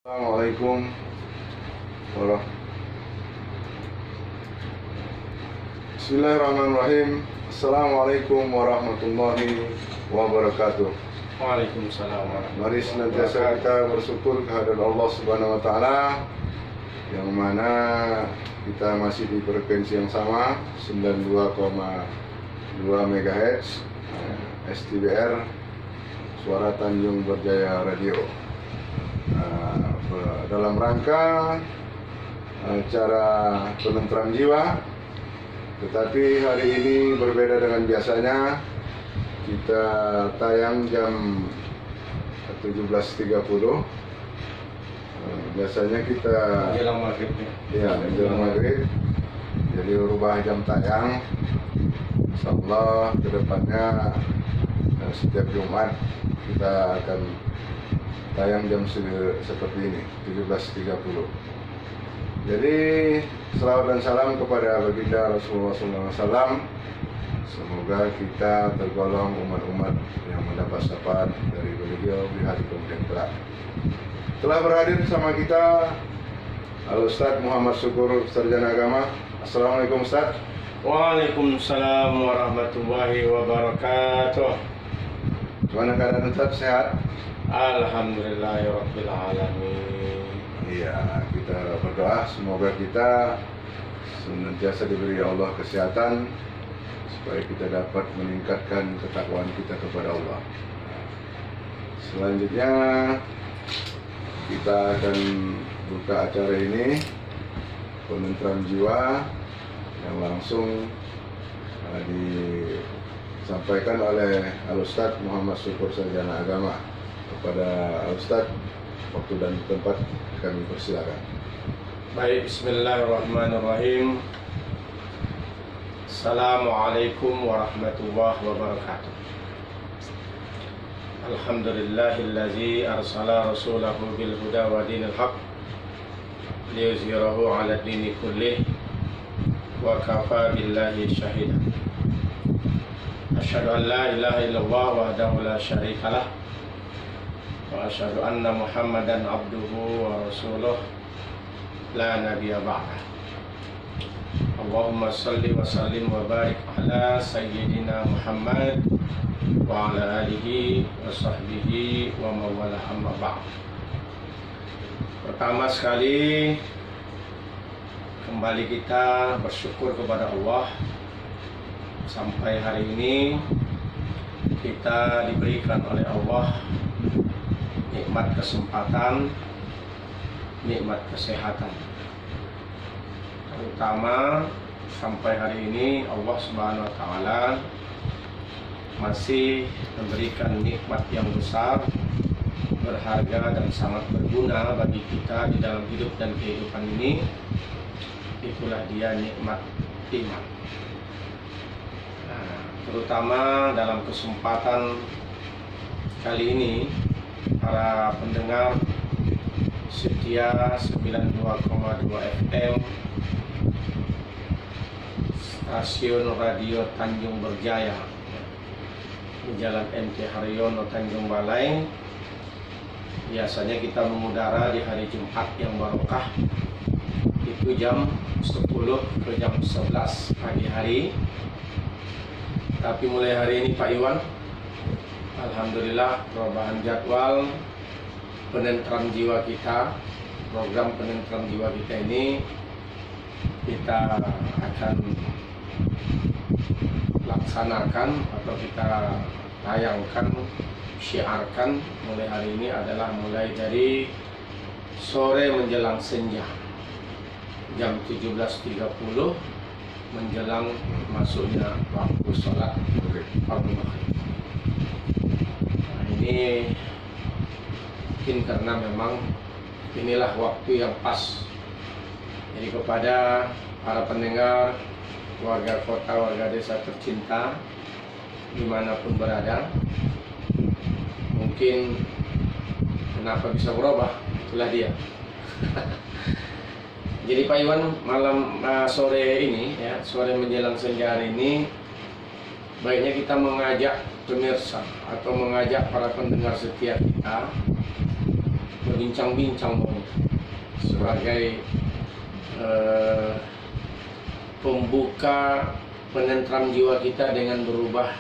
Assalamualaikum warahmatullahi. Bismillahirrahmanirrahim. Assalamualaikum warahmatullahi wabarakatuh. Waalaikumsalam. Mari senantiasa kita bersyukur kehadirat Allah Subhanahu wa taala, yang mana kita masih di frekuensi yang sama 92,2 MHz STBR Suara Tanjung Berjaya Radio. Dalam rangka acara penenteram jiwa, tetapi hari ini berbeda dengan biasanya. Kita tayang jam 17.30. Biasanya kita Menjelang maghrib ya menjelang maghrib, jadi rubah jam tayang. Insyaallah kedepannya setiap Jumat kita akan tayang jam seperti ini 17.30. Jadi selawat dan salam kepada baginda Rasulullah SAW. Semoga kita tergolong umat-umat yang mendapat syafaat dari beliau di hari kemudian kelak. Telah berhadir bersama kita Al-Ustadz Muhammad Syukur, Sarjana Agama. Assalamualaikum Ustadz. Waalaikumsalam warahmatullahi wabarakatuh. Gimana keadaan Ustadz, sehat? Alhamdulillahirabbil alamin. Iya, kita berdoa semoga kita senantiasa diberi Allah kesehatan supaya kita dapat meningkatkan ketakwaan kita kepada Allah. Selanjutnya kita akan buka acara ini, penenteram jiwa, yang langsung disampaikan oleh Al-Ustadz Muhammad Syukur, Sarjana Agama. Kepada Al-Ustadz, waktu dan tempat kami persilakan. Baik, bismillahirrahmanirrahim. Assalamualaikum warahmatullahi wabarakatuh. Alhamdulillahillazi arsala rasulahu bil huda wa dinil haq liyuzhirahu ala dini kullih wa kafa billahi syahida. Asyhadu an la ilaha illallah wahdahu la syarikalah wa asyhadu anna Muhammadan abduhu wa rasuluh la nabiyya ba'dah. Allahumma salli wa sallim wa barik ala sayyidina Muhammad wa ala alihi wa sahbihi wa mawala amma ba'd. Pertama sekali, kembali kita bersyukur kepada Allah sampai hari ini kita diberikan oleh Allah nikmat kesempatan, nikmat kesehatan. Terutama sampai hari ini Allah Subhanahu wa taala masih memberikan nikmat yang besar, berharga dan sangat berguna bagi kita di dalam hidup dan kehidupan ini. Itulah dia nikmat iman. Terutama dalam kesempatan kali ini, para pendengar setia 92,2 FM stasiun radio Tanjung Berjaya di Jalan MT Haryono, Tanjung Balai. Biasanya kita mengudara di hari Jumat yang barokah, itu jam 10 ke jam 11 pagi hari. Tapi mulai hari ini Pak Iwan, alhamdulillah perubahan jadwal penenteram jiwa kita, program penenteram jiwa kita ini kita akan laksanakan atau kita tayangkan, syiarkan mulai hari ini adalah mulai dari sore menjelang senja jam 17.30 menjelang masuknya waktu sholat fardu maghrib. Ini mungkin karena memang inilah waktu yang pas. Jadi kepada para pendengar, warga kota, warga desa tercinta dimanapun berada, mungkin kenapa bisa berubah, itulah dia. Jadi Pak Iwan, malam sore ini ya, sore menjelang senja hari ini, baiknya kita mengajak pemirsa atau mengajak para pendengar setia kita berbincang-bincang sebagai pembuka penentram jiwa kita dengan berubah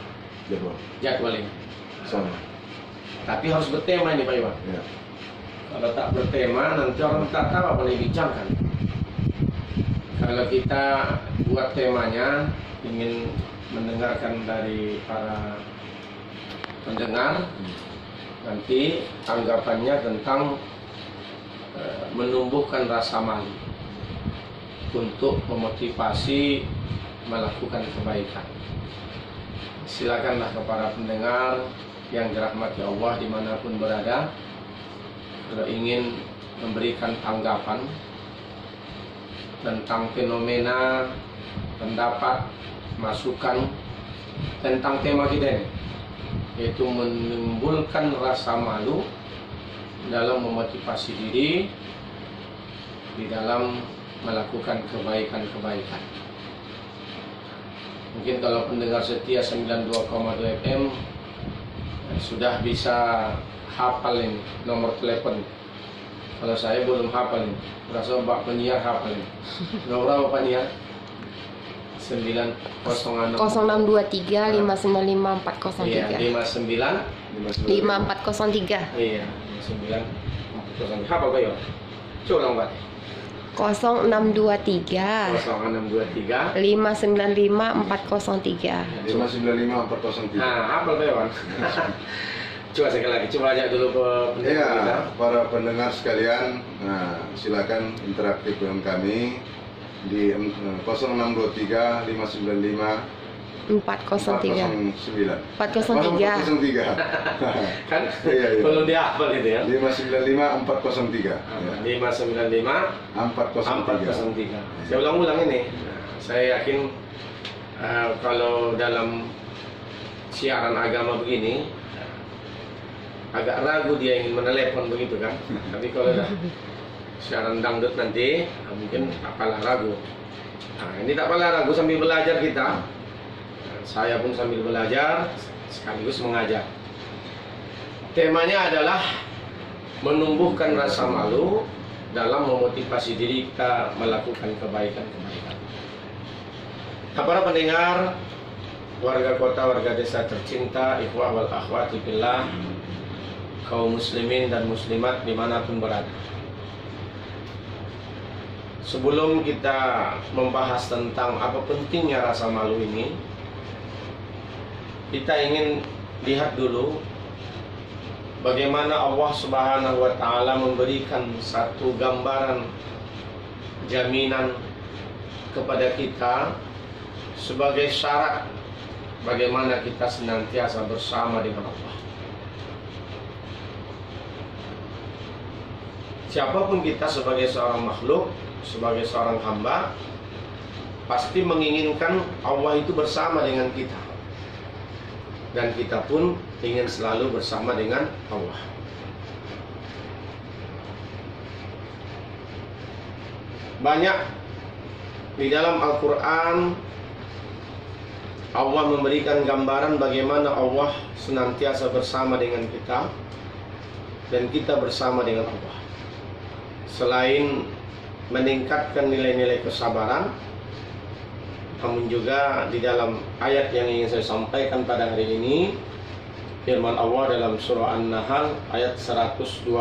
jadwal ini. Sama. Tapi harus bertema ini Pak Iwan. Ya. Kalau tak bertema nanti orang tak tahu apa yang dibincangkan. Kalau kita buat temanya ingin mendengarkan dari para pendengar, nanti tanggapannya tentang menumbuhkan rasa malu untuk memotivasi melakukan kebaikan. Silakanlah kepada pendengar yang dirahmati Allah dimanapun berada, kalau ingin memberikan tanggapan tentang fenomena, pendapat, masukan tentang tema kita ini, yaitu menimbulkan rasa malu dalam memotivasi diri di dalam melakukan kebaikan-kebaikan. Mungkin kalau pendengar setia 92,2 FM sudah bisa hafal ini nomor telepon. Kalau saya belum hafal ini, rasa Pak penyiar hafal ini. Nomor berapa Pak penyiar? 0623 595 403. Iya, 5403. Iya, 59 hafal Pak ya? Coba ulang Pak. 0623 0623 595 403. 595 403. Nah, hafal Pak Iwan. Coba sekali lagi, coba ajak dulu ke pendengar kita. Ya, para pendengar sekalian, nah, silakan interaktif dengan kami di 0623 595 403. 403. 403. Kan? Iya. Belum dihafal itu ya. 595 403. Ya. 595 403. Saya ulang-ulang ini. Saya yakin kalau dalam siaran agama begini agak ragu dia ingin menelepon begitu kan. Tapi kalau dah siaran dangdut nanti mungkin tak kalah ragu. Nah, ini tak kalah ragu sambil belajar kita. Saya pun sambil belajar sekaligus mengajar. Temanya adalah menumbuhkan rasa malu dalam memotivasi diri kita melakukan kebaikan-kebaikan. Nah, para pendengar, warga kota, warga desa tercinta, ikhwah wal akhwati fillah, kaum muslimin dan muslimat dimanapun berada. Sebelum kita membahas tentang apa pentingnya rasa malu ini, kita ingin lihat dulu bagaimana Allah Subhanahu wa Ta'ala memberikan satu gambaran jaminan kepada kita sebagai syarat bagaimana kita senantiasa bersama dengan Allah. Siapapun kita sebagai seorang makhluk, sebagai seorang hamba, pasti menginginkan Allah itu bersama dengan kita. Dan kita pun ingin selalu bersama dengan Allah. Banyak di dalam Al-Quran Allah memberikan gambaran bagaimana Allah senantiasa bersama dengan kita dan kita bersama dengan Allah. Selain meningkatkan nilai-nilai kesabaran, namun juga di dalam ayat yang ingin saya sampaikan pada hari ini, firman Allah dalam surah An-Nahl ayat 128.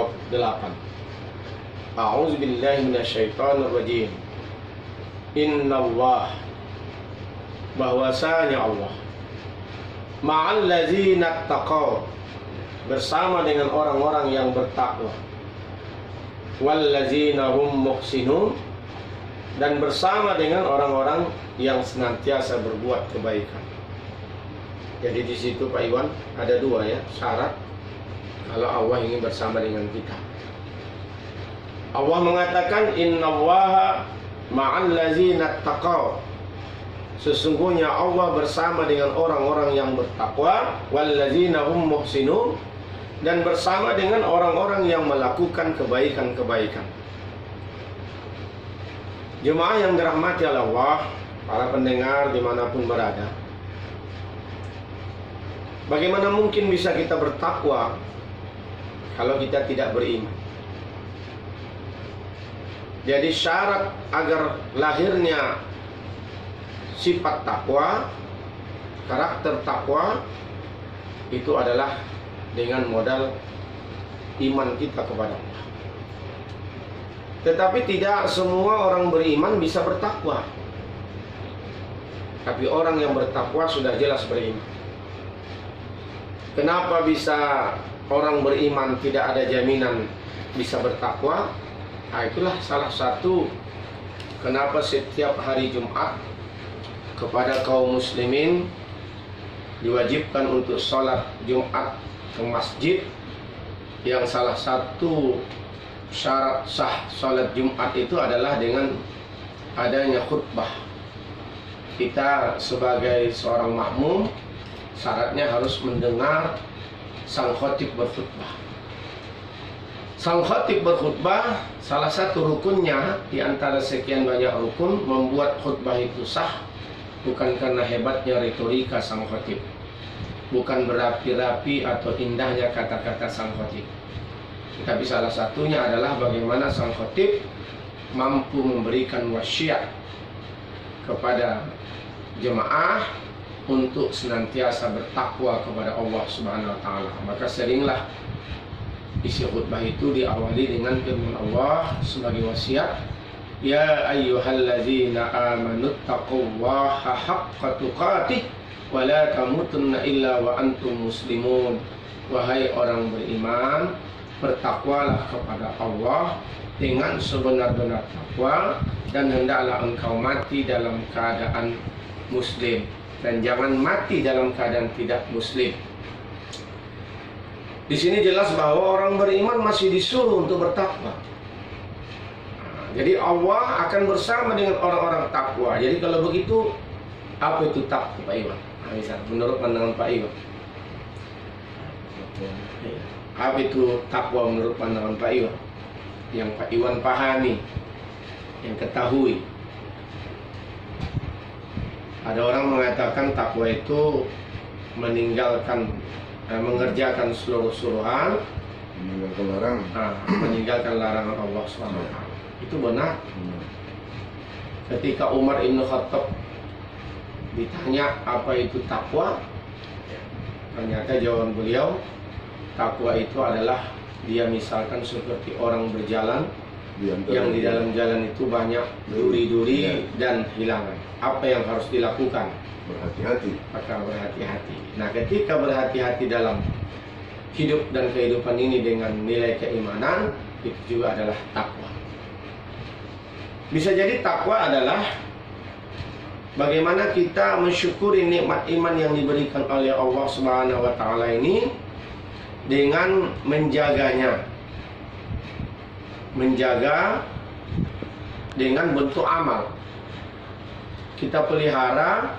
A'udzubillahi minasyaitonirrajim. Innallah, bahwasanya Allah ma'al ladzina taqaw, bersama dengan orang-orang yang bertakwa, wal ladzina hum muhsinun, dan bersama dengan orang-orang yang senantiasa berbuat kebaikan. Jadi di situ Pak Iwan ada dua ya syarat kalau Allah ingin bersama dengan kita. Allah mengatakan innallaha ma'al ladzina taqaw, sesungguhnya Allah bersama dengan orang-orang yang bertakwa, wal ladzina hum muhsinun, dan bersama dengan orang-orang yang melakukan kebaikan-kebaikan. Jemaah yang dirahmati Allah, para pendengar dimanapun berada, bagaimana mungkin bisa kita bertakwa kalau kita tidak beriman? Jadi syarat agar lahirnya sifat takwa, karakter takwa itu adalah dengan modal iman kita kepada Allah. Tetapi tidak semua orang beriman bisa bertakwa. Tapi orang yang bertakwa sudah jelas beriman. Kenapa bisa orang beriman tidak ada jaminan bisa bertakwa? Nah, itulah salah satu kenapa setiap hari Jumat kepada kaum muslimin diwajibkan untuk sholat Jumat ke masjid, yang salah satu syarat sah sholat Jumat itu adalah dengan adanya khutbah. Kita sebagai seorang makmum syaratnya harus mendengar sang khatib berkhutbah. Sang khatib berkhutbah, salah satu rukunnya di antara sekian banyak rukun membuat khutbah itu sah, bukan karena hebatnya retorika sang khatib, bukan berapi-rapi atau indahnya kata-kata sang khatib, tapi salah satunya adalah bagaimana sang khatib mampu memberikan wasiat kepada jemaah untuk senantiasa bertakwa kepada Allah Subhanahu wa taala. Maka seringlah isi khutbah itu diawali dengan firman Allah sebagai wasiat, ya ayyuhalladzina amanu taqullaha haqqa tuqatih wa la tamutunna illa wa antum muslimun. Wahai orang beriman, bertakwalah kepada Allah dengan sebenar-benar takwa, dan hendaklah engkau mati dalam keadaan muslim, dan jangan mati dalam keadaan tidak muslim. Di sini jelas bahwa orang beriman masih disuruh untuk bertakwa. Jadi Allah akan bersama dengan orang-orang takwa. Jadi kalau begitu, apa itu takwa, Pak Iwan? Nah, misalnya, menurut pandangan Pak Iwan, apa itu takwa menurut pandangan Pak Iwan? Yang Pak Iwan pahami, yang ketahui. Ada orang mengatakan takwa itu mengerjakan seluruh suruhan, meninggalkan larangan Allah SWT. Itu benar. Ketika Umar Ibn Khattab ditanya apa itu takwa, ternyata jawaban beliau, takwa itu adalah dia misalkan seperti orang berjalan yang di dalam jalan itu banyak duri-duri dan hilangan. Apa yang harus dilakukan? Berhati-hati. Maka berhati-hati. Nah, ketika berhati-hati dalam hidup dan kehidupan ini dengan nilai keimanan, itu juga adalah takwa. Bisa jadi takwa adalah bagaimana kita mensyukuri nikmat iman yang diberikan oleh Allah Subhanahu wa taala ini dengan menjaganya. Menjaga dengan bentuk amal. Kita pelihara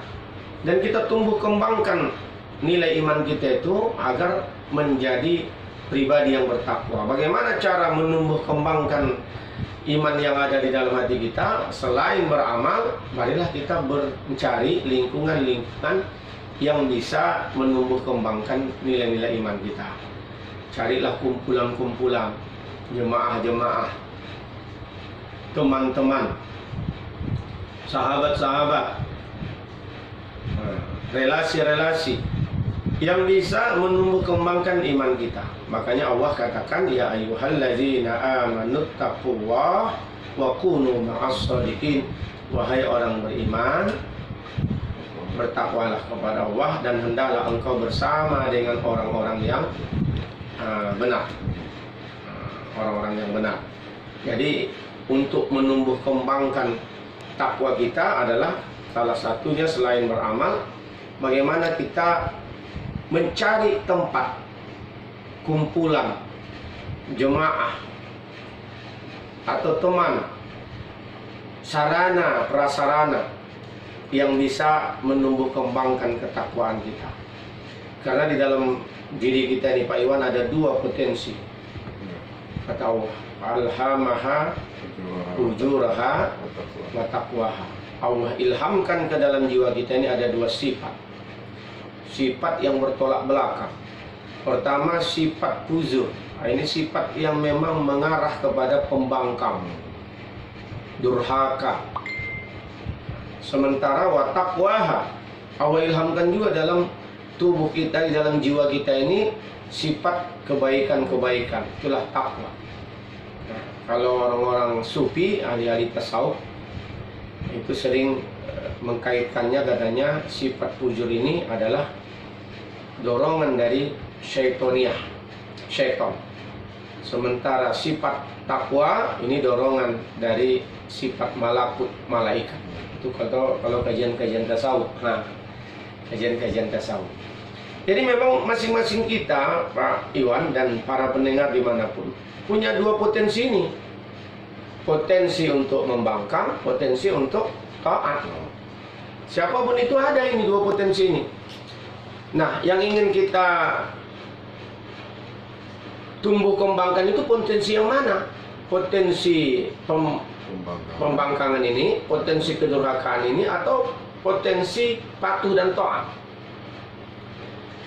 dan kita tumbuh kembangkan nilai iman kita itu agar menjadi pribadi yang bertakwa. Bagaimana cara menumbuh kembangkan iman yang ada di dalam hati kita? Selain beramal, marilah kita mencari lingkungan-lingkungan yang bisa menumbuh kembangkan nilai-nilai iman kita. Carilah kumpulan-kumpulan, jemaah-jemaah, teman-teman, sahabat-sahabat, relasi-relasi yang bisa menumbuh kembangkan iman kita. Makanya Allah katakan, ya ayyuhalladzina amanu taqullaha wa kunu ma'as shadiqin. Wahai orang beriman, bertakwalah kepada Allah dan hendaklah engkau bersama dengan orang-orang yang benar. Orang-orang yang benar. Jadi untuk menumbuh kembangkan takwa kita adalah salah satunya selain beramal, bagaimana kita mencari tempat kumpulan jemaah atau teman, sarana prasarana yang bisa menumbuh kembangkan ketakwaan kita. Karena di dalam diri kita ini Pak Iwan ada dua potensi. Kata Allah, alhamaha ujuraha wa taqwaha. Allah ilhamkan ke dalam jiwa kita ini ada dua sifat. Sifat yang bertolak belakang. Pertama sifat fujur. Nah, ini sifat yang memang mengarah kepada pembangkang. durhaka. Sementara wa taqwaha, Allah ilhamkan juga dalam tubuh kita, di dalam jiwa kita ini sifat kebaikan-kebaikan. Itulah takwa. Nah, kalau orang-orang sufi, ahli-ahli tasawuf, itu sering mengkaitkannya, katanya sifat fujur ini adalah dorongan dari syaitoniyah, syaiton. Sementara sifat takwa ini dorongan dari sifat malakut, malaikat. Itu kalau kajian-kajian tasawuf. Nah, kajian-kajian tasawuf. Jadi memang masing-masing kita, Pak Iwan dan para pendengar dimanapun, punya dua potensi ini. Potensi untuk membangkang, potensi untuk taat. Siapapun itu ada ini dua potensi ini. Nah, yang ingin kita tumbuh kembangkan itu potensi yang mana? Potensi pembangkangan ini, potensi kedurhakaan ini, atau potensi patuh dan taat.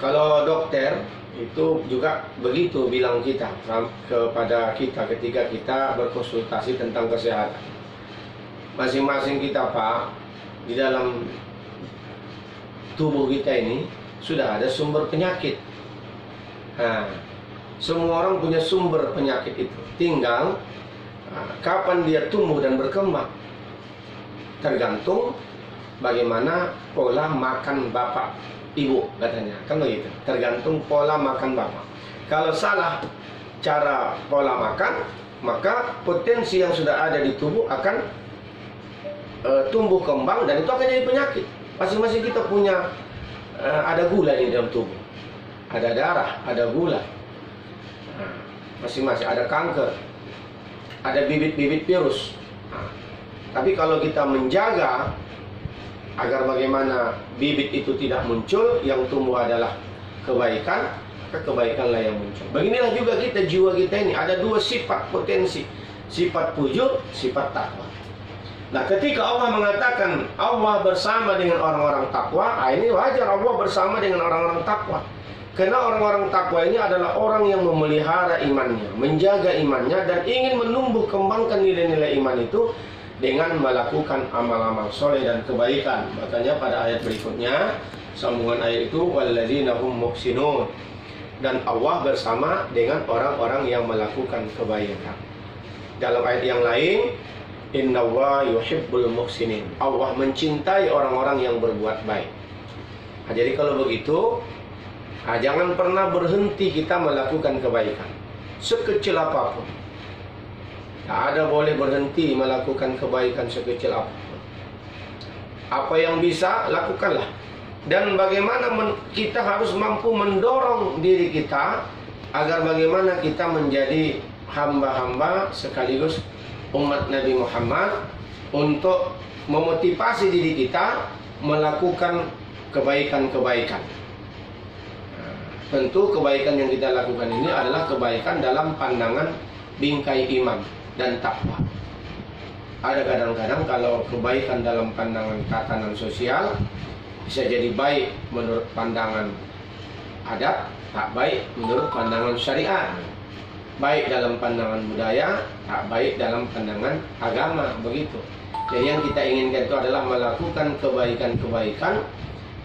Kalau dokter itu juga begitu bilang kita kepada kita ketika kita berkonsultasi tentang kesehatan. Masing-masing kita, Pak, di dalam tubuh kita ini sudah ada sumber penyakit. Nah, semua orang punya sumber penyakit itu. Tinggal kapan dia tumbuh dan berkembang, tergantung bagaimana pola makan bapak ibu, katanya kan begitu. Tergantung pola makan bapak. Kalau salah cara pola makan, maka potensi yang sudah ada di tubuh akan tumbuh kembang dan itu akan jadi penyakit. Masing-masing kita punya ada gula di dalam tubuh, ada darah, ada gula. Masing-masing ada kanker, ada bibit-bibit virus. Tapi kalau kita menjaga agar bagaimana bibit itu tidak muncul, yang tumbuh adalah kebaikan, maka kebaikanlah yang muncul. Beginilah juga kita, jiwa kita ini ada dua sifat potensi, sifat fujur, sifat takwa. Nah, ketika Allah mengatakan Allah bersama dengan orang-orang takwa, ini wajar Allah bersama dengan orang-orang takwa. Karena orang-orang takwa ini adalah orang yang memelihara imannya, menjaga imannya, dan ingin menumbuh kembangkan nilai-nilai iman itu dengan melakukan amal-amal soleh dan kebaikan. Makanya pada ayat berikutnya, sambungan ayat itu, walladzina hum muhsinun, dan Allah bersama dengan orang-orang yang melakukan kebaikan. Dalam ayat yang lain, innallaha yuhibbul muhsinin, Allah mencintai orang-orang yang berbuat baik. Nah, jadi kalau begitu, jangan pernah berhenti kita melakukan kebaikan, sekecil apapun. Tak ada boleh berhenti melakukan kebaikan sekecil apapun. Apa yang bisa, lakukanlah. Dan bagaimana kita harus mampu mendorong diri kita agar bagaimana kita menjadi hamba-hamba sekaligus umat Nabi Muhammad untuk memotivasi diri kita melakukan kebaikan-kebaikan. Tentu kebaikan yang kita lakukan ini adalah kebaikan dalam pandangan bingkai iman dan takwa. Ada kadang-kadang kalau kebaikan dalam pandangan tatanan sosial bisa jadi baik menurut pandangan adat, tak baik menurut pandangan syariat. Baik dalam pandangan budaya, tak baik dalam pandangan agama, begitu. Jadi yang kita inginkan itu adalah melakukan kebaikan-kebaikan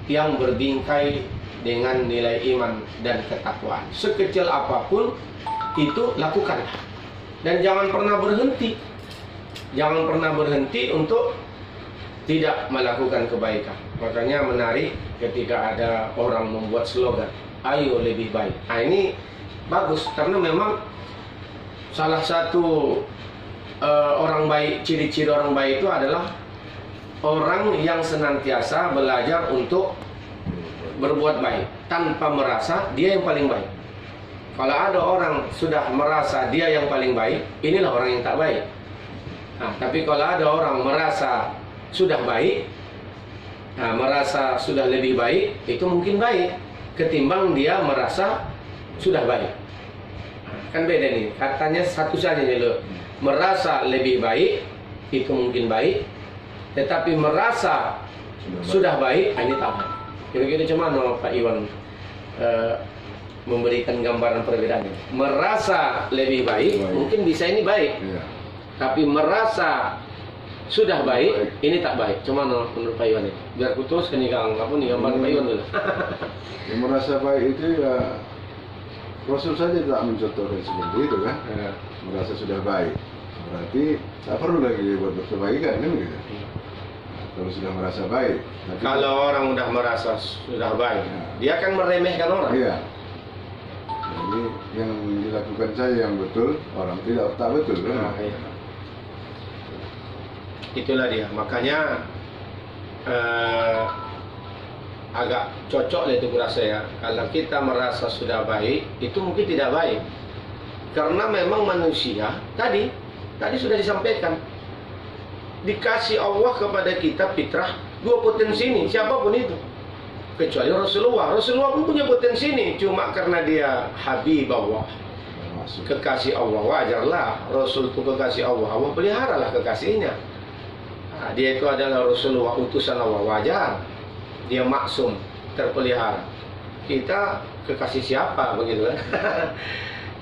yang berbingkai dengan nilai iman dan ketakwaan. Sekecil apapun itu lakukanlah. Dan jangan pernah berhenti. Jangan pernah berhenti untuk tidak melakukan kebaikan. Makanya menarik ketika ada orang membuat slogan, ayo lebih baik. Nah, ini bagus karena memang salah satu orang baik, ciri-ciri orang baik itu adalah orang yang senantiasa belajar untuk berbuat baik tanpa merasa dia yang paling baik. Kalau ada orang sudah merasa dia yang paling baik, inilah orang yang tak baik. Nah, tapi kalau ada orang merasa sudah baik, merasa sudah lebih baik, itu mungkin baik ketimbang dia merasa sudah baik. Kan beda nih, katanya satu saja nih lo. Merasa lebih baik itu mungkin baik, tetapi merasa sudah baik ini tak baik. Kira-kira cuman Pak Iwan memberikan gambaran perbedaannya. Merasa lebih baik mungkin bisa ini baik, tapi merasa sudah baik, ini tak baik. Cuma menurut Pak Iwan ini, biar putus kan nih gambar Pak Iwan dulu. Yang merasa baik itu ya Rasul saja tidak mencontohkan seperti itu kan. Ya. Merasa sudah baik, berarti tak perlu lagi buat kebaikan kan gitu. Kalau sudah merasa baik. Tapi Kalau orang udah merasa sudah baik, Ya. dia akan meremehkan orang. iya. Jadi yang dilakukan saya yang betul, orang tidak tak betul kan. Nah, iya. Itulah dia. Makanya agak cocok lah itu kurasa ya. Kalau kita merasa sudah baik, itu mungkin tidak baik. Karena memang manusia tadi sudah disampaikan, dikasih Allah kepada kita fitrah dua potensi ini, siapapun itu. Kecuali Rasulullah. Rasulullah pun punya potensi ini, cuma karena dia Habib Allah, Masuk. kekasih Allah, wajarlah Rasul itu kekasih Allah. Allah peliharalah kekasihnya. Nah, dia itu adalah Rasulullah, utusan Allah, wajar. Dia maksum, terpelihara. Kita kekasih siapa begitu kan?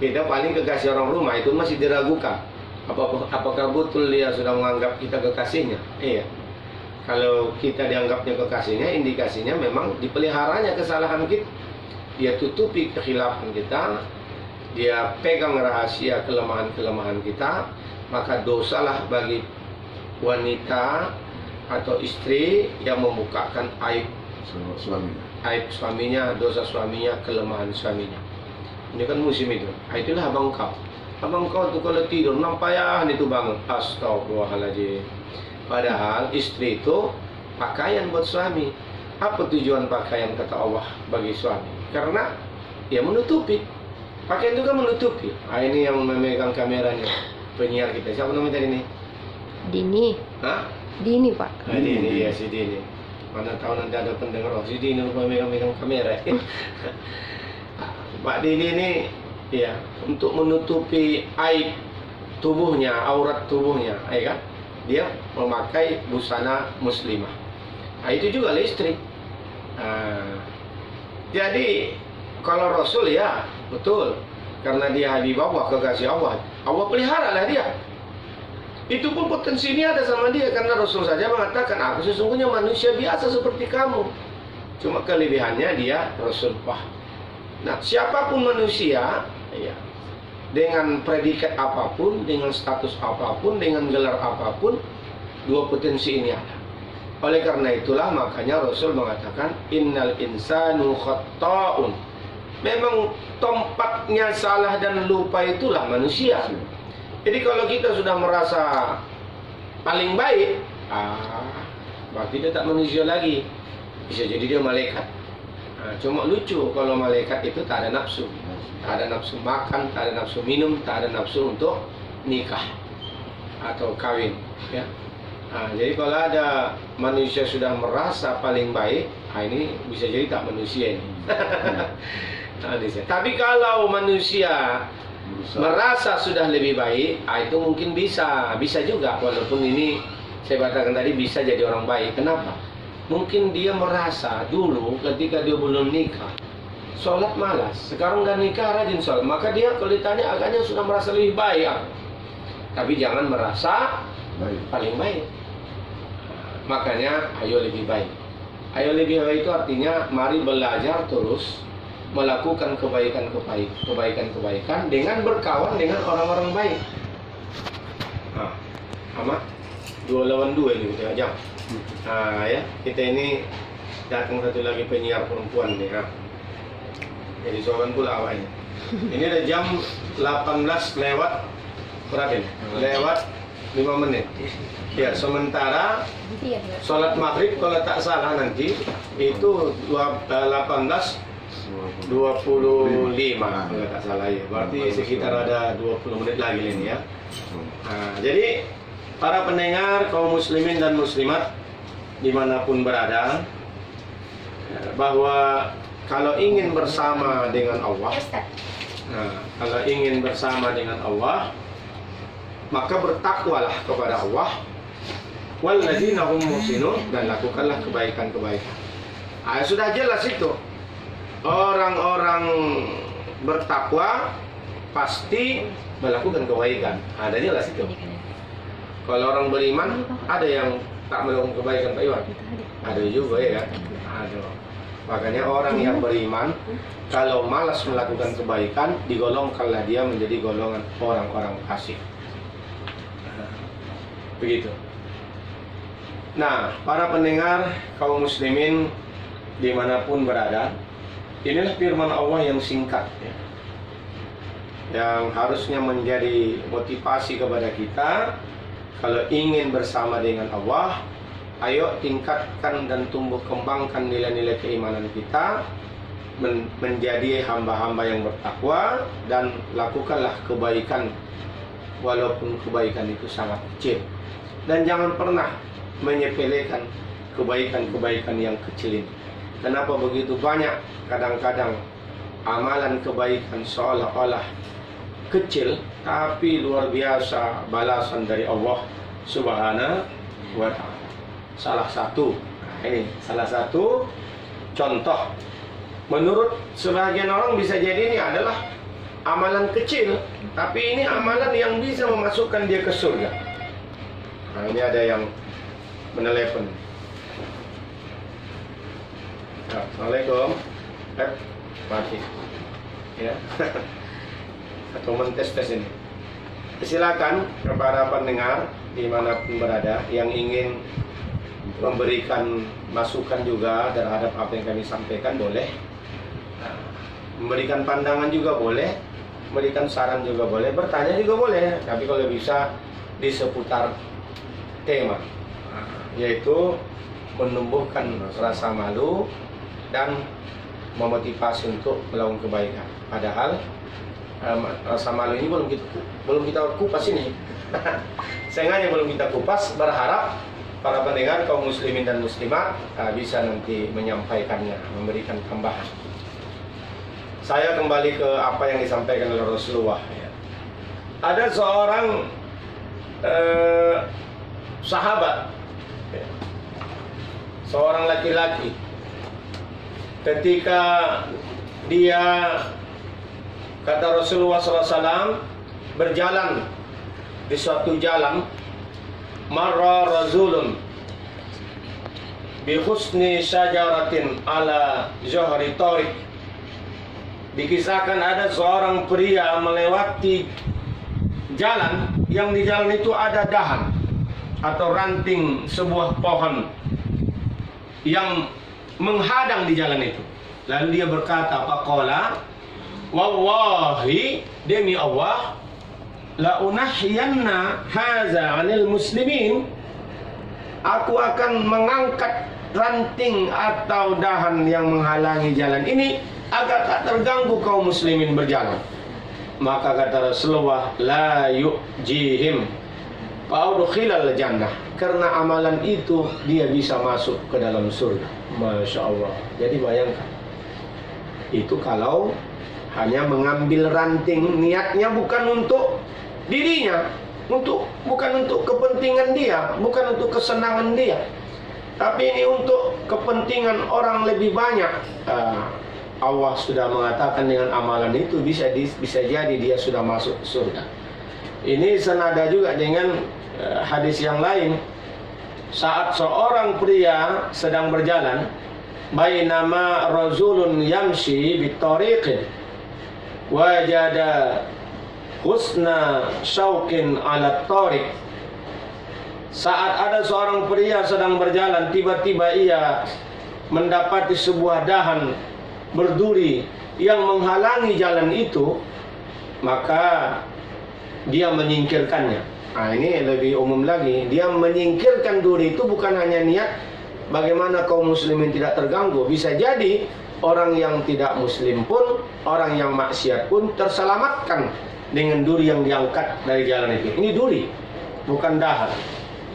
Kita paling kekasih orang rumah, itu masih diragukan. Apakah betul dia sudah menganggap kita kekasihnya? Iya. Kalau kita dianggapnya kekasihnya, indikasinya memang dipeliharanya kesalahan kita. Dia tutupi kekhilafan kita, dia pegang rahasia kelemahan-kelemahan kita, maka dosalah bagi wanita atau istri yang membukakan aib suaminya, dosa suaminya, kelemahan suaminya. Ini kan musim itu. Itulah abang kau tuh kalau tidur nampayan itu bangun. Astagfirullahaladzim. Padahal istri itu pakaian buat suami. Apa tujuan pakaian kata Allah bagi suami? Karena ya menutupi. Pakaian itu kan menutupi. Ini yang memegang kameranya, penyiar kita. Siapa namanya tadi nih? Dini. Hah? Dini, Pak. Dini ya, si Dini. Mana tahu nanti ada pendengar, oh si Dini lupa megang kamera. Pak Dini ini ya untuk menutupi aib tubuhnya, aurat tubuhnya, ya kan? Dia memakai busana muslimah. Nah, itu juga listrik. Jadi kalau Rasul ya betul, karena dia Habib Allah, kekasih Allah, Allah peliharalah dia. Itu pun potensi ini ada sama dia, karena Rasul saja mengatakan, aku sesungguhnya manusia biasa seperti kamu. Cuma kelebihannya dia Rasul. Wah. Nah, siapapun manusia, ya, dengan predikat apapun, dengan status apapun, dengan gelar apapun, dua potensi ini ada. Oleh karena itulah makanya Rasul mengatakan, innal insanu khatta'un. Memang tempatnya salah dan lupa itulah manusia. Jadi kalau kita sudah merasa paling baik, berarti dia tak manusia lagi. Bisa jadi dia malaikat. Cuma lucu kalau malaikat itu tak ada nafsu. Tak ada nafsu makan, tak ada nafsu minum, tak ada nafsu untuk nikah atau kawin. Ya. Jadi kalau ada manusia sudah merasa paling baik, ini bisa jadi tak manusia ini. Tapi kalau manusia merasa sudah lebih baik, itu mungkin bisa juga. Walaupun ini saya katakan tadi bisa jadi orang baik. Kenapa? Mungkin dia merasa dulu ketika dia belum nikah sholat malas, sekarang udah nikah rajin sholat, maka dia kalau ditanya agaknya sudah merasa lebih baik. Tapi jangan merasa paling baik. Makanya ayo lebih baik. Ayo lebih baik itu artinya mari belajar terus melakukan kebaikan dengan berkawan dengan orang-orang baik. Sama 2 lawan 2 ini kita jam. Ya, kita ini datang satu lagi penyiar perempuan nih. Jadi soalan pula awalnya. Ini ada jam 18 lewat berapa ini? Lewat 5 menit. Ya, sementara sholat maghrib kalau tak salah nanti itu 18:25 kalau tak salah ya. Berarti sekitar ada 20 menit lagi ini ya. Jadi para pendengar kaum muslimin dan muslimat dimanapun berada, bahwa kalau ingin bersama dengan Allah, kalau ingin bersama dengan Allah, maka bertakwalah kepada Allah, walladzina hum muhsinun, dan lakukanlah kebaikan-kebaikan. Sudah jelas itu. Orang-orang bertakwa pasti melakukan kebaikan. Ada jelas itu. Kalau orang beriman, ada yang tak melakukan kebaikan, Pak Iwan? Ada juga ya kan? Ada. Makanya orang yang beriman, kalau malas melakukan kebaikan, digolongkanlah dia menjadi golongan orang-orang fasik. Begitu. Nah, para pendengar kaum muslimin dimanapun berada, inilah firman Allah yang singkat ya, yang harusnya menjadi motivasi kepada kita. Kalau ingin bersama dengan Allah, ayo tingkatkan dan tumbuh kembangkan nilai-nilai keimanan kita, menjadi hamba-hamba yang bertakwa, dan lakukanlah kebaikan walaupun kebaikan itu sangat kecil. Dan jangan pernah menyepelekan kebaikan-kebaikan yang kecil ini. Kenapa begitu banyak kadang-kadang amalan kebaikan seolah-olah kecil, tapi luar biasa balasan dari Allah Subhanahu wa Ta'ala. Salah satu contoh menurut sebagian orang bisa jadi ini adalah amalan kecil, tapi ini amalan yang bisa memasukkan dia ke surga. Nah, ini ada yang menelepon. Assalamualaikum. Mati. Ya. Atau mentes-tes ini. Silakan kepada pendengar dimanapun berada yang ingin memberikan masukan juga terhadap apa yang kami sampaikan, boleh. Memberikan pandangan juga boleh, memberikan saran juga boleh, bertanya juga boleh. Tapi kalau bisa di seputar tema, yaitu menumbuhkan rasa malu dan memotivasi untuk melakukan kebaikan. Padahal rasa malu ini belum kita kupas ini. Sengaja belum kita kupas, berharap para pendengar kaum muslimin dan muslimat bisa nanti menyampaikannya, memberikan tambahan. Saya kembali ke apa yang disampaikan oleh Rasulullah ya. Ada seorang sahabat ya, seorang laki-laki, ketika dia, kata Rasulullah SAW, berjalan di suatu jalan, marra razulun bi husni syajaratin ala johri tariq. Dikisahkan ada seorang pria melewati jalan, yang di jalan itu ada dahan atau ranting sebuah pohon yang menghadang di jalan itu. Lalu dia berkata, faqala, wallahi, demi Allah, la unahyanna haza 'anil muslimin, aku akan mengangkat ranting atau dahan yang menghalangi jalan ini agar tak terganggu kaum muslimin berjalan. Maka kata Rasulullah, la yu'jihim fa'udkhilal jannah, karena amalan itu dia bisa masuk ke dalam surga. Masya Allah. Jadi bayangkan, itu kalau hanya mengambil ranting, niatnya bukan untuk dirinya, bukan untuk kepentingan dia, bukan untuk kesenangan dia, tapi ini untuk kepentingan orang lebih banyak. Allah sudah mengatakan dengan amalan itu bisa jadi dia sudah masuk surga. Ini senada juga dengan hadis yang lain. Saat seorang pria sedang berjalan, bainama razulun yamshi bitariqin wajada husna syauqin ala tariq. Saat ada seorang pria sedang berjalan, tiba-tiba ia mendapati sebuah dahan berduri yang menghalangi jalan itu, maka dia menyingkirkannya. Nah, ini lebih umum lagi. Dia menyingkirkan duri itu bukan hanya niat bagaimana kaum muslimin tidak terganggu. Bisa jadi orang yang tidak muslim pun, orang yang maksiat pun terselamatkan dengan duri yang diangkat dari jalan itu. Ini duri, bukan dahan.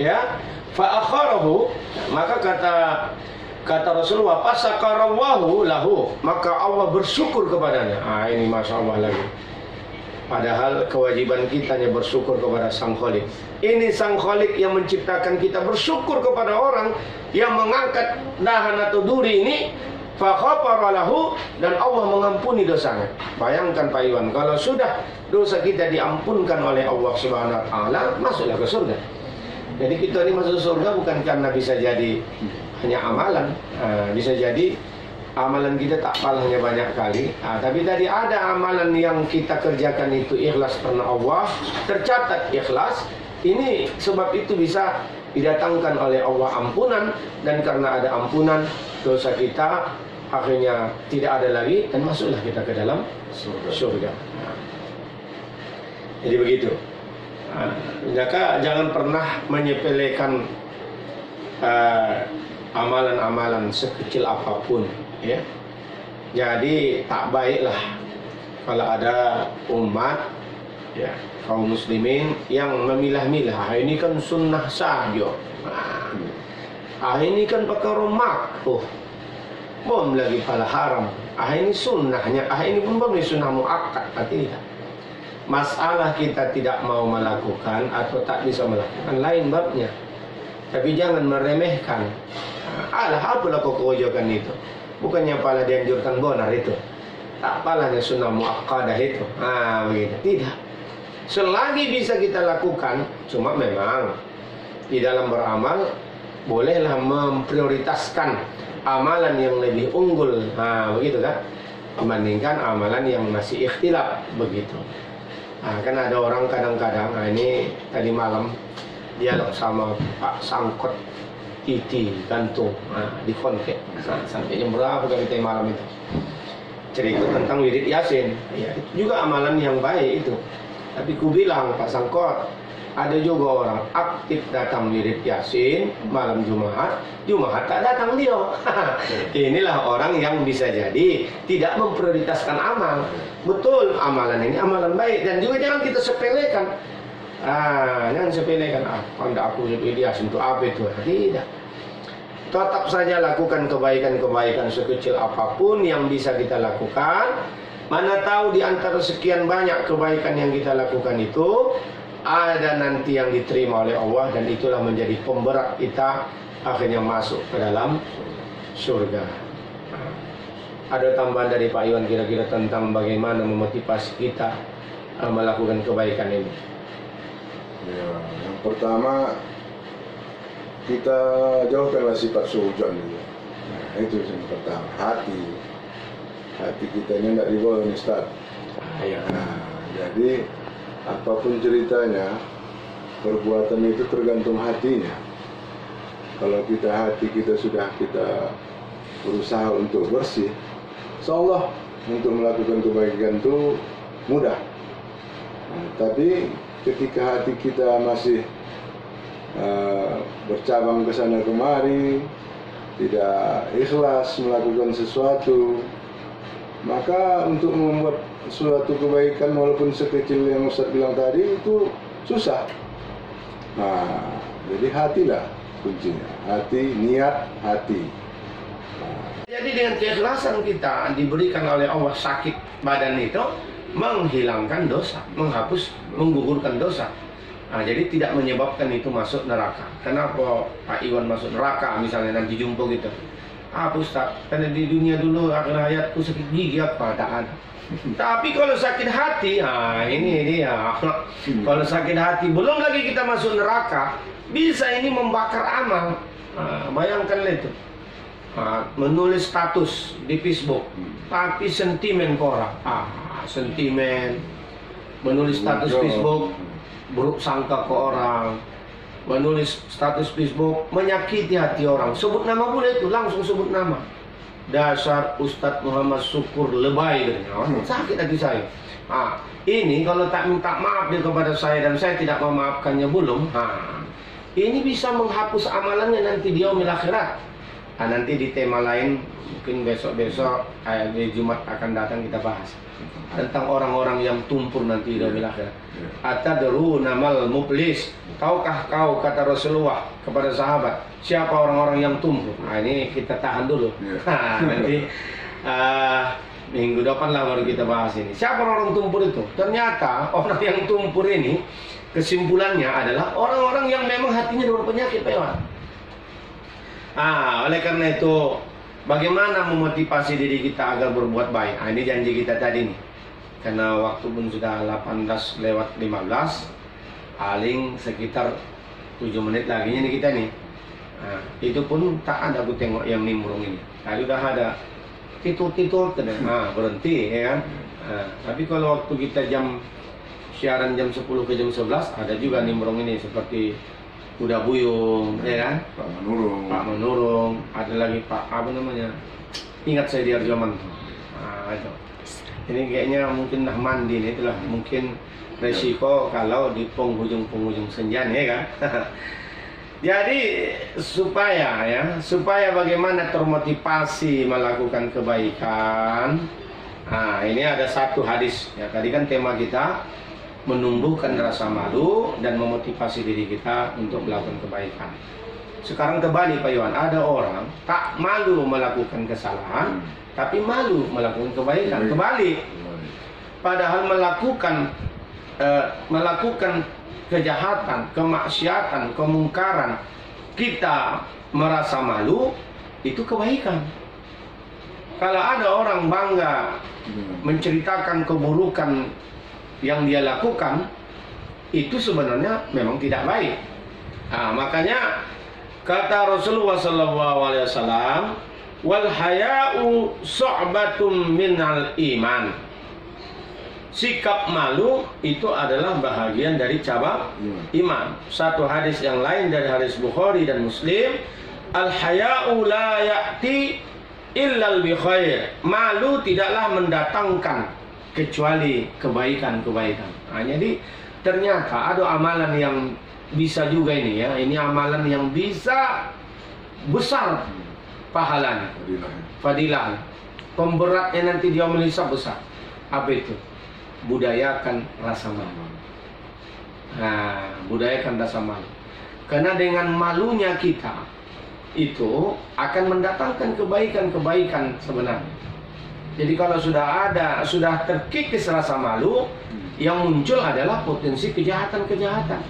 Ya, fa akharahu, maka kata Rasulullah, fasakarallahu lahu, maka Allah bersyukur kepadanya. Ini Masya Allah lagi. Padahal kewajiban kita hanya bersyukur kepada Sang Khalik. Ini Sang Khalik yang menciptakan kita, bersyukur kepada orang yang mengangkat dahan atau duri ini, faghafara lahu, dan Allah mengampuni dosanya. Bayangkan Pak Iwan, kalau sudah dosa kita diampunkan oleh Allah Subhanahu wa Ta'ala, masuklah ke surga. Jadi kita ini masuk surga bukan karena bisa jadi hanya amalan, bisa jadi amalan kita tak palangnya banyak kali, tapi tadi ada amalan yang kita kerjakan itu ikhlas karena Allah, tercatat ikhlas. Ini sebab itu bisa didatangkan oleh Allah ampunan, dan karena ada ampunan dosa kita akhirnya tidak ada lagi, dan masuklah kita ke dalam surga. Jadi begitu. Maka jangan pernah menyepelekan amalan-amalan sekecil apapun, ya. Jadi tak baiklah kalau ada umat, ya, kaum muslimin yang memilah-milah. Ini kan sunnah saja. Ini kan perkara makruh. Belum lagi pada haram. Ini sunnahnya. Ini pun belum sunnah muakkad. Tidak. Masalah kita tidak mau melakukan atau tak bisa melakukan, lain babnya. Tapi jangan meremehkan. Apalah kau kerjakan itu? Bukannya pala dianjurkan benar itu. Tak palanya sunnah muakkadah itu. Begitu. Tidak. Selagi bisa kita lakukan, cuma memang di dalam beramal bolehlah memprioritaskan amalan yang lebih unggul, begitu kan, dibandingkan amalan yang masih ikhtilaf, begitu. Kan ada orang kadang-kadang, ini tadi malam dialog sama Pak Sangkot Titi gantung di kontek sampai jam berapa kita malam itu, cerita tentang wirid Yasin. Ya, itu juga amalan yang baik itu. Tapi ku bilang, Pak Sangkot, ada juga orang aktif datang wirid Yasin malam Jumat tak datang dia. Inilah orang yang bisa jadi tidak memprioritaskan amal. Betul, amalan ini amalan baik, dan juga jangan kita sepelekan. Jangan sepelekan. Anda aku wirid Yasin itu apa itu? Tidak. Tetap saja lakukan kebaikan-kebaikan sekecil apapun yang bisa kita lakukan. Mana tahu di antara sekian banyak kebaikan yang kita lakukan itu ada nanti yang diterima oleh Allah, dan itulah menjadi pemberat kita akhirnya masuk ke dalam surga. Ada tambahan dari Pak Iwan kira-kira tentang bagaimana memotivasi kita melakukan kebaikan ini? Ya, yang pertama, kita jauhkanlah sifat suudzon dulu. Itu yang pertama, hati kita ini tidak dibawa nih Ustaz. Jadi apapun ceritanya, perbuatan itu tergantung hatinya. Kalau hati kita sudah kita berusaha untuk bersih, insyaallah untuk melakukan kebaikan itu mudah. Tapi ketika hati kita masih bercabang ke sana kemari, tidak ikhlas melakukan sesuatu, maka untuk membuat suatu kebaikan walaupun sekecil yang Ustaz bilang tadi itu susah. Jadi hatilah kuncinya. Hati, niat, hati. Jadi dengan keikhlasan kita diberikan oleh Allah, sakit badan itu menghilangkan dosa, menghapus, menggugurkan dosa. Jadi tidak menyebabkan itu masuk neraka. Kenapa Pak Iwan masuk neraka misalnya nanti jumpa gitu? Ustaz, karena di dunia dulu akhir hayatku sakit gigi apa? Tak ada. Tapi kalau sakit hati, ini dia. Kalau sakit hati, belum lagi kita masuk neraka, bisa ini membakar amal. Bayangkan itu. Menulis status di Facebook, tapi sentimen ke orang. Sentimen. Menulis status Facebook, buruk sangka ke orang. Menulis status Facebook, menyakiti hati orang. Sebut nama boleh itu, langsung sebut nama. Dasar Ustadz Muhammad Syukur lebay, sakit hati saya. Ini kalau tak minta maaf dia kepada saya dan saya tidak memaafkannya belum, ini bisa menghapus amalannya nanti di yaumil akhirat. Nanti di tema lain mungkin besok-besok di Jumat akan datang kita bahas tentang orang-orang yang tumpur nanti di yaumil akhirat. Atadruna mal muflis? Tahukah kau, kata Rasulullah kepada sahabat, siapa orang-orang yang tumpur? Ini kita tahan dulu. Nanti minggu depan lah baru kita bahas ini. Siapa orang tumpur itu? Ternyata orang yang tumpur ini kesimpulannya adalah orang-orang yang memang hatinya berpenyakit, Pak Iwan. Oleh karena itu, bagaimana memotivasi diri kita agar berbuat baik? Ini janji kita tadi nih. Karena waktu pun sudah 18 lewat 15, paling sekitar 7 menit lagi nih kita nih. Nah, itu pun tak ada aku tengok yang nimbrung ini. Tadi udah ada titur-titur kena. Nah, berhenti ya kan. Nah, tapi kalau waktu kita siaran jam 10 ke jam 11 ada juga nimbrung ini seperti Kuda Buyung ya kan. Pak Menurung, ada lagi Pak apa namanya? Ingat saya di Arjoman tuh. Nah, itu. Ini kayaknya mungkin dah mandi nih, itulah mungkin resiko kalau di penghujung senja ya kan. Jadi supaya bagaimana termotivasi melakukan kebaikan. Nah, ini ada satu hadis ya. Tadi kan tema kita menumbuhkan rasa malu dan memotivasi diri kita untuk melakukan kebaikan. Sekarang kembali Pak Iwan, ada orang tak malu melakukan kesalahan, tapi malu melakukan kebaikan. Kembali, padahal melakukan kejahatan, kemaksiatan, kemungkaran, kita merasa malu, itu kebaikan. Kalau ada orang bangga menceritakan keburukan yang dia lakukan, itu sebenarnya memang tidak baik. Nah, makanya kata Rasulullah SAW, wal haya'u su'batun minal iman. Sikap malu itu adalah bahagian dari cabang iman. Satu hadis yang lain dari hadis Bukhari dan Muslim, al haya'u la ya'ti illal bi khair. Malu tidaklah mendatangkan kecuali kebaikan-kebaikan. Nah, jadi ternyata ada amalan yang bisa juga ini ya. Ini amalan yang bisa besar pahalanya, fadilah. Pemberatnya nanti dia melisap besar. Apa itu? Budayakan rasa malu. Nah, budayakan rasa malu. Karena dengan malunya kita itu akan mendatangkan kebaikan-kebaikan sebenarnya. Jadi kalau sudah terkikis rasa malu, yang muncul adalah potensi kejahatan-kejahatan.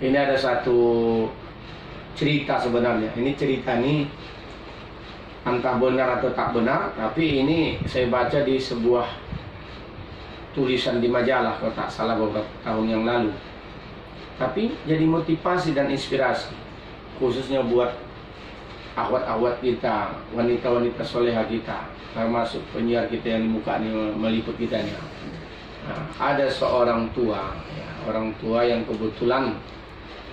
Ini ada satu cerita sebenarnya. Ini cerita nih entah benar atau tak benar, tapi ini saya baca di sebuah tulisan di majalah kalau tak salah beberapa tahun yang lalu. Tapi jadi motivasi dan inspirasi khususnya buat akhwat-akhwat kita, wanita-wanita soleha kita, termasuk penyiar kita yang di muka ini meliput kita ini. Nah, ada seorang tua, ya, orang tua yang kebetulan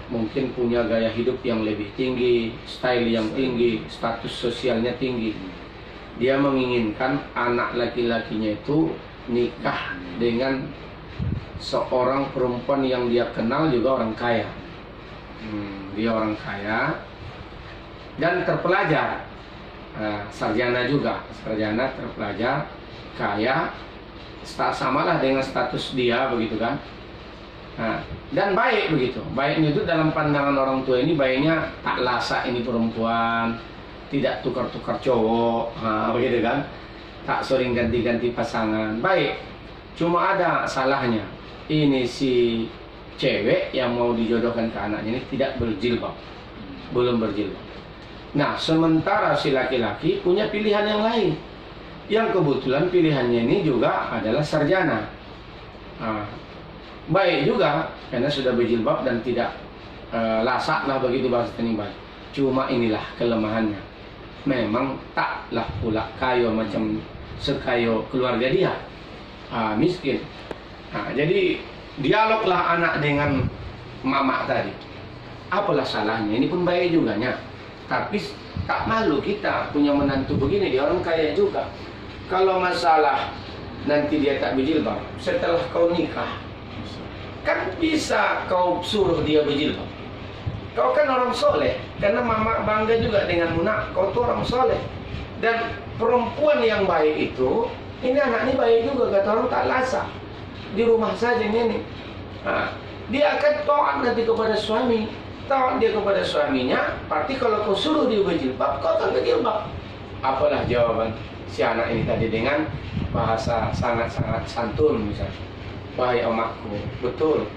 mungkin punya gaya hidup yang lebih tinggi, style yang tinggi, status sosialnya tinggi. Dia menginginkan anak laki-lakinya itu nikah dengan seorang perempuan yang dia kenal juga orang kaya. Dia orang kaya dan terpelajar, sarjana juga, sarjana terpelajar, kaya, samalah dengan status dia begitu kan. Nah, dan baik begitu. Baiknya itu dalam pandangan orang tua ini baiknya tak lasak ini perempuan, tidak tukar-tukar cowok, begitu kan. Tak sering ganti-ganti pasangan. Baik. Cuma ada salahnya. Ini si cewek yang mau dijodohkan ke anaknya ini tidak berjilbab. Belum berjilbab. Nah, sementara si laki-laki punya pilihan yang lain. Yang kebetulan pilihannya ini juga adalah sarjana. Baik juga karena sudah berjilbab dan tidak lasak lah begitu bahasa baik. Cuma inilah kelemahannya. Memang taklah pula kayo macam sekayo keluarga dia, miskin. Nah, jadi dialoglah anak dengan mama tadi. Apalah salahnya? Ini pun baik juga nya. Tapi tak malu kita punya menantu begini, dia orang kaya juga. Kalau masalah nanti dia tak berjilbab, setelah kau nikah kan bisa kau suruh dia berjilbab. Kau kan orang soleh, karena mama bangga juga dengan Muna, kau tuh orang soleh. Dan perempuan yang baik itu, ini anak ini baik juga, kata orang tak lasak. Di rumah saja ini. Nah, dia akan taat nanti kepada suami. Taat dia kepada suaminya, berarti kalau kau suruh dia berjilbab, kau akan berjilbab. Apalah jawaban si anak ini tadi dengan bahasa sangat-sangat santun misalnya. Wahai omakku, betul.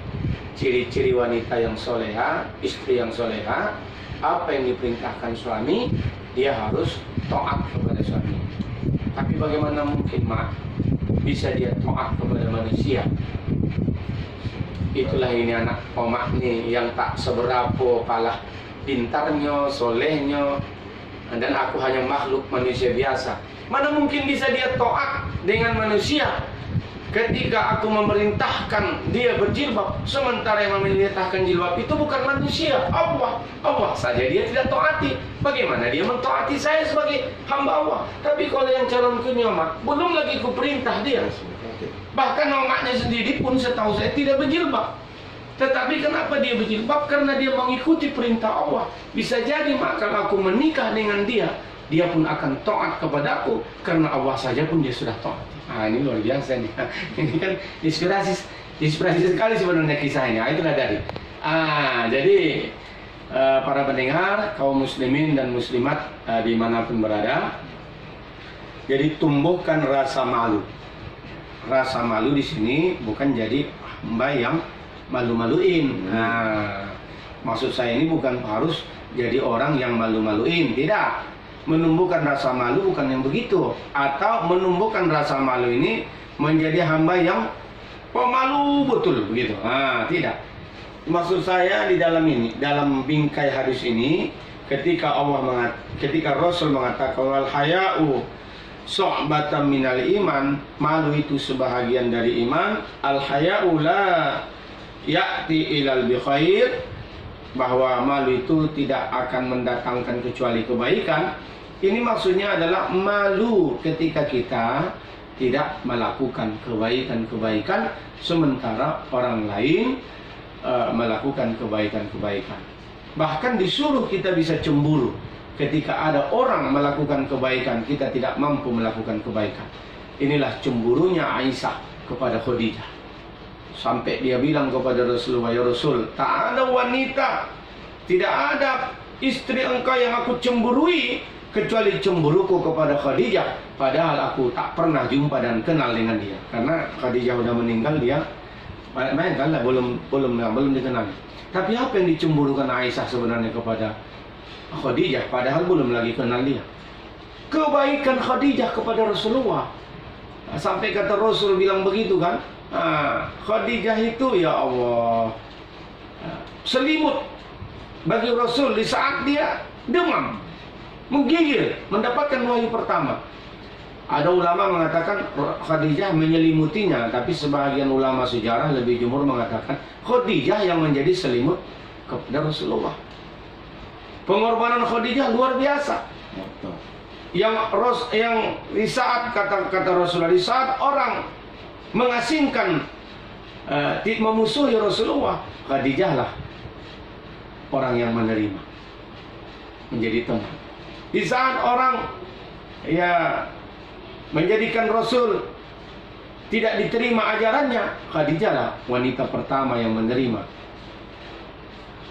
Ciri-ciri wanita yang soleha, istri yang soleha, apa yang diperintahkan suami, dia harus taat kepada suami. Tapi bagaimana mungkin mak bisa dia taat kepada manusia? Itulah ini anak omak nih yang tak seberapa palah pintarnya, solehnya, dan aku hanya makhluk manusia biasa. Mana mungkin bisa dia taat dengan manusia ketika aku memerintahkan dia berjilbab, sementara yang memerintahkan jilbab itu bukan manusia, Allah saja dia tidak taati. Bagaimana dia mentaati saya sebagai hamba Allah? Tapi kalau yang calon kunyomak, belum lagi kuperintah dia. Bahkan omaknya sendiri pun setahu saya tidak berjilbab. Tetapi kenapa dia berjilbab? Karena dia mengikuti perintah Allah. Bisa jadi kalau aku menikah dengan dia, dia pun akan taat kepadaku, karena Allah saja pun dia sudah taat. Ini luar biasa nih. Ini kan inspirasi sekali sebenarnya kisahnya. Itulah dari. Jadi para pendengar, kaum muslimin dan muslimat dimanapun berada, jadi tumbuhkan rasa malu. Rasa malu di sini bukan jadi hamba yang malu-maluin. Maksud saya ini bukan harus jadi orang yang malu-maluin, tidak. Menumbuhkan rasa malu bukan yang begitu, atau menumbuhkan rasa malu ini menjadi hamba yang pemalu betul begitu. Tidak. Maksud saya di dalam ini, dalam bingkai hadis ini, ketika Rasul mengatakan wal haya'u su'batan minal iman, malu itu sebahagian dari iman, al haya'u la ya'ti ilal bi khair, bahwa malu itu tidak akan mendatangkan kecuali kebaikan. Ini maksudnya adalah malu ketika kita tidak melakukan kebaikan-kebaikan sementara orang lain melakukan kebaikan-kebaikan. Bahkan disuruh kita bisa cemburu ketika ada orang melakukan kebaikan, kita tidak mampu melakukan kebaikan. Inilah cemburunya Aisyah kepada Khadijah. Sampai dia bilang kepada Rasulullah, ya Rasul, tak ada wanita, tidak ada istri engkau yang aku cemburui kecuali cemburuku kepada Khadijah. Padahal aku tak pernah jumpa dan kenal dengan dia. Karena Khadijah sudah meninggal, dia bayangkanlah belum dikenal. Tapi apa yang dicemburukan Aisyah sebenarnya kepada Khadijah, padahal belum lagi kenal dia? Kebaikan Khadijah kepada Rasulullah. Sampai kata Rasul bilang begitu kan, Khadijah itu ya Allah selimut bagi Rasul di saat dia demam, menggigil, mendapatkan wahyu pertama. Ada ulama mengatakan Khadijah menyelimutinya, tapi sebagian ulama sejarah lebih jumhur mengatakan Khadijah yang menjadi selimut kepada Rasulullah. Pengorbanan Khadijah luar biasa. Yang di saat kata Rasulullah, di saat orang mengasingkan, memusuhi Rasulullah, Khadijah lah orang yang menerima, menjadi teman. Di saat orang menjadikan Rasul tidak diterima ajarannya, Khadijah lah wanita pertama yang menerima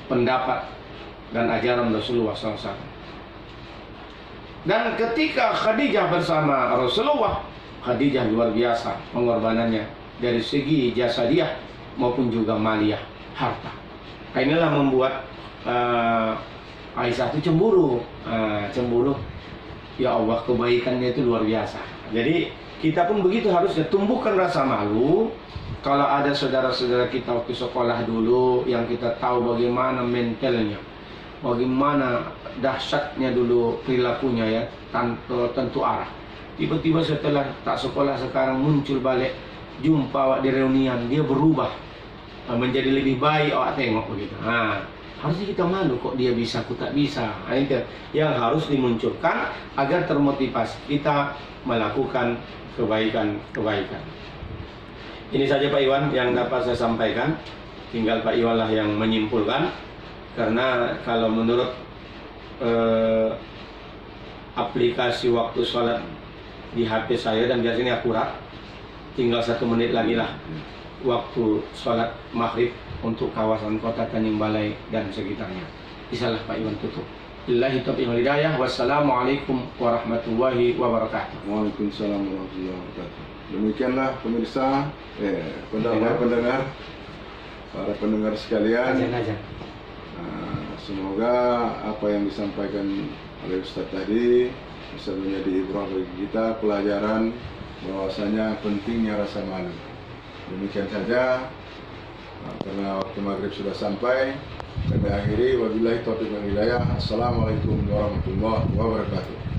pendapat dan ajaran Rasulullah SAW. Dan ketika Khadijah bersama Rasulullah, Khadijah luar biasa pengorbanannya dari segi jasadiah maupun juga maliyah, harta. Inilah membuat Aisyah itu cemburu. Ya Allah, kebaikannya itu luar biasa. Jadi kita pun begitu, harusnya tumbuhkan rasa malu. Kalau ada saudara-saudara kita waktu sekolah dulu yang kita tahu bagaimana mentalnya, bagaimana dahsyatnya dulu perilakunya, ya tentu arah. Tiba-tiba setelah tak sekolah sekarang muncul balik, jumpa di reunian, dia berubah menjadi lebih baik. Tengok begitu. Harusnya kita malu, kok dia bisa, aku tak bisa. Itu yang harus dimunculkan agar termotivasi kita melakukan kebaikan-kebaikan. Ini saja Pak Iwan yang dapat saya sampaikan. Tinggal Pak Iwan lah yang menyimpulkan. Karena kalau menurut aplikasi waktu sholat di HP saya, dan biasanya akurat, tinggal 1 menit lagi lah waktu sholat maghrib untuk kawasan kota Tanjung Balai dan sekitarnya. Bisalah Pak Iwan tutup. Billahi taufiq wal hidayah. Wassalamualaikum warahmatullahi wabarakatuh. Waalaikumsalam warahmatullahi wabarakatuh. Demikianlah pemirsa, pendengar, para pendengar sekalian. Semoga apa yang disampaikan oleh Ustaz tadi bisa menjadi ibrah bagi kita, pelajaran bahwasanya pentingnya rasa malu. Demikian saja. Nah, karena waktu maghrib sudah sampai, kami akhiri. Wabillahi taufiq wal hidayah. Assalamualaikum warahmatullahi wabarakatuh.